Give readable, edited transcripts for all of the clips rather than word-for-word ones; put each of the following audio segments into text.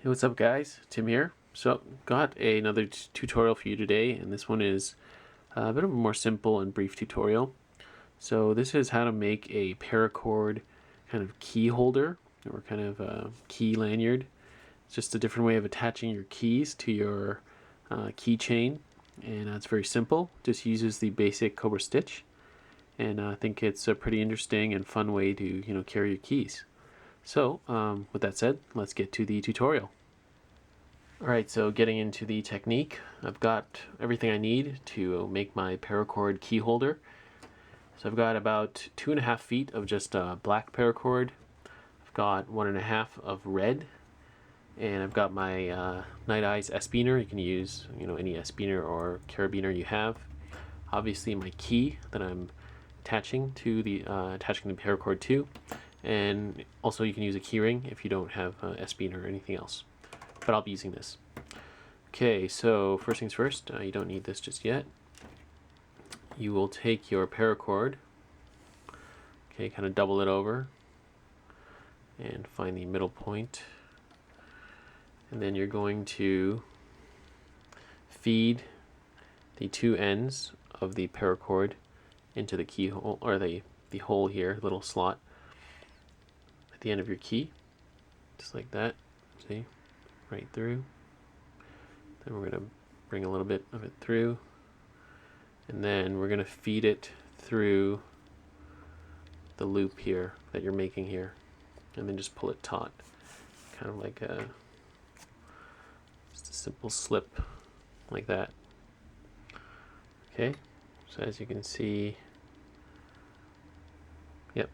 Hey, what's up guys? Tim here. So got another tutorial for you today, and this one is a bit of a more simple and brief tutorial. So this is how to make a paracord kind of key holder, or kind of a key lanyard. It's just a different way of attaching your keys to your keychain, and it's very simple. Just uses the basic cobra stitch, and I think it's a pretty interesting and fun way to carry your keys. So with that said, let's get to the tutorial. Alright, so getting into the technique, I've got everything I need to make my paracord key holder. So I've got about 2.5 feet of just black paracord. I've got 1.5 of red, and I've got my Night Eyes S-Beaner. You can use any S-Beaner or carabiner you have. Obviously my key that I'm attaching the paracord to, and also you can use a key ring if you don't have S-Beaner or anything else. But I'll be using this. Okay, so first things first, you don't need this just yet. You will take your paracord, okay, kind of double it over and find the middle point, and then you're going to feed the two ends of the paracord into the keyhole, or the hole here, little slot at the end of your key, just like that. See? Right through. Then we're going to bring a little bit of it through, and then we're going to feed it through the loop here that you're making here, and then just pull it taut, kind of like just a simple slip like that. Okay, so as you can see, yep,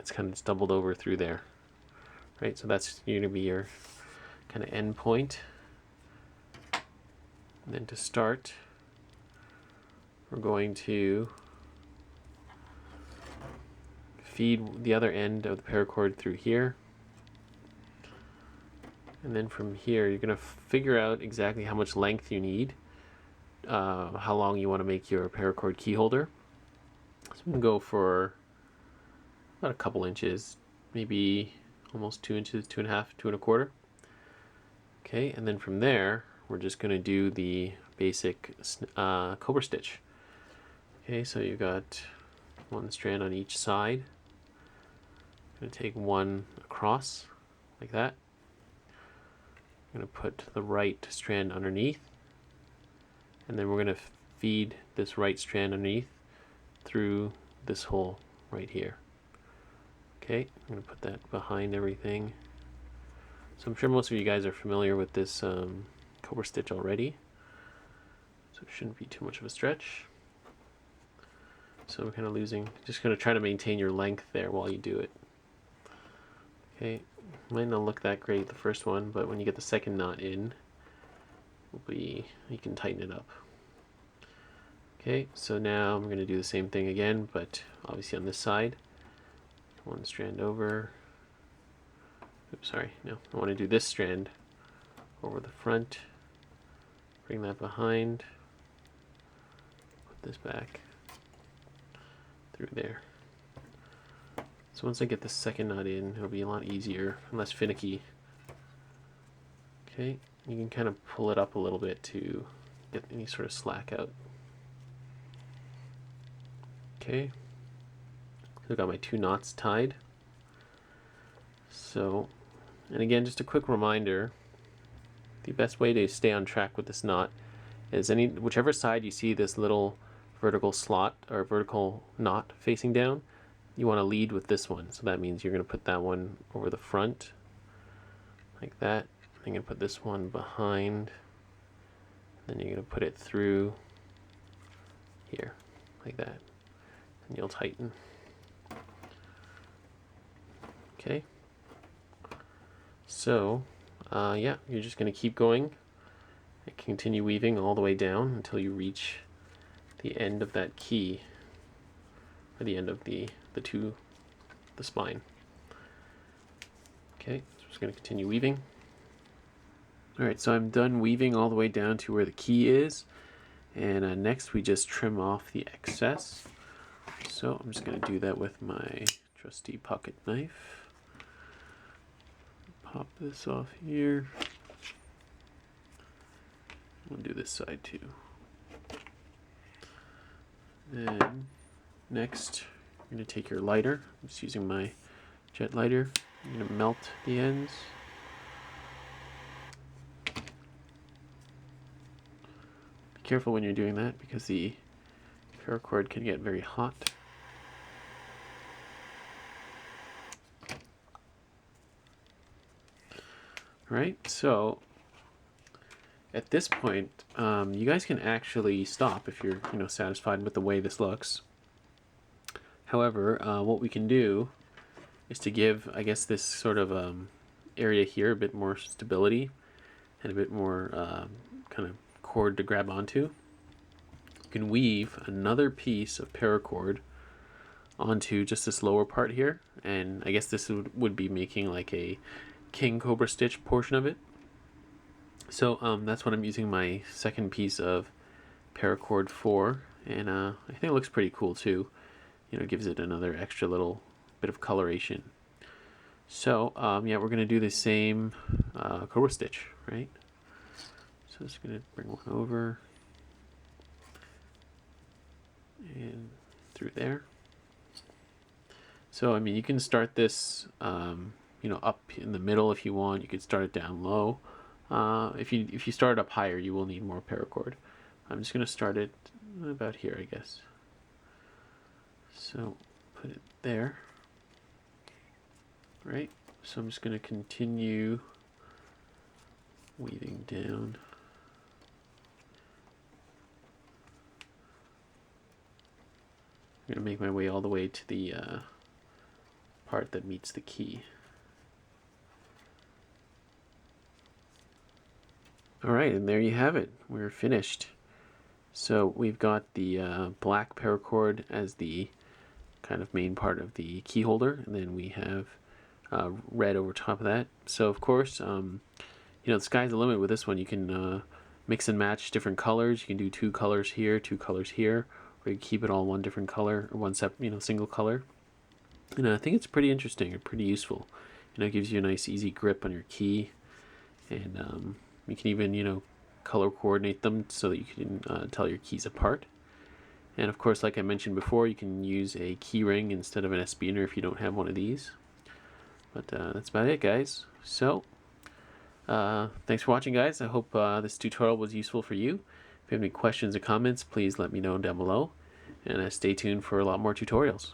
it's kind of just doubled over through there, right? So that's going to be your kind of end point. And then to start, we're going to feed the other end of the paracord through here, and then from here you're going to figure out exactly how much length you need, how long you want to make your paracord key holder. So I'm going to go for about a couple inches, maybe almost 2 inches, 2.5, 2.25. Okay, and then from there we're just going to do the basic cobra stitch. Okay, so you've got one strand on each side. I'm going to take one across like that. I'm going to put the right strand underneath, and then we're going to feed this right strand underneath through this hole right here. Okay, I'm going to put that behind everything. So I'm sure most of you guys are familiar with this cobra stitch already, so it shouldn't be too much of a stretch. So I'm kind of just going to try to maintain your length there while you do it. Okay, might not look that great the first one, but when you get the second knot in, you can tighten it up. Okay, so now I'm going to do the same thing again, but obviously on this side. One strand over. Oops, sorry, no, I want to do this strand over the front, bring that behind, put this back through there. So once I get the second knot in, it'll be a lot easier and less finicky. Okay, you can kind of pull it up a little bit to get any sort of slack out. Okay, so I've got my 2 knots tied. So, and again, just a quick reminder, the best way to stay on track with this knot is whichever side you see this little vertical slot or vertical knot facing down, you want to lead with this one. So that means you're going to put that one over the front like that. You're going to put this one behind, then you're going to put it through here like that, and you'll tighten. Okay, so yeah, you're just going to keep going and continue weaving all the way down until you reach the end of that key, or the end of the spine. Okay, so I'm just going to continue weaving. Alright, so I'm done weaving all the way down to where the key is, and next we just trim off the excess. So I'm just going to do that with my trusty pocket knife. pop this off here. We'll do this side too. Then next, you're going to take your lighter. I'm just using my jet lighter. You're going to melt the ends. Be careful when you're doing that because the paracord can get very hot. Right, so at this point, you guys can actually stop if you're satisfied with the way this looks. However, what we can do is to give, I guess, this sort of area here a bit more stability and a bit more kind of cord to grab onto. You can weave another piece of paracord onto just this lower part here, and I guess this would be making like a king cobra stitch portion of it. So that's what I'm using my second piece of paracord for, and I think it looks pretty cool too. It gives it another extra little bit of coloration. So yeah, we're gonna do the same cobra stitch, right? So just gonna bring one over and through there. So I mean, you can start this up in the middle if you want. You could start it down low. If you start it up higher, you will need more paracord. I'm just gonna start it about here, I guess. So put it there. Right. So I'm just gonna continue weaving down. I'm gonna make my way all the way to the part that meets the key. Alright, and there you have it. We're finished. So we've got the black paracord as the kind of main part of the key holder, and then we have red over top of that. So of course, the sky's the limit with this one. You can mix and match different colors. You can do 2 colors here, 2 colors here, or you can keep it all one different color, or one single color. And I think it's pretty interesting or pretty useful. It gives you a nice easy grip on your key, and you can even color coordinate them so that you can tell your keys apart. And of course, like I mentioned before, you can use a key ring instead of an S-spinner if you don't have one of these. But that's about it, guys. So thanks for watching, guys. I hope this tutorial was useful for you. If you have any questions or comments, please let me know down below, and stay tuned for a lot more tutorials.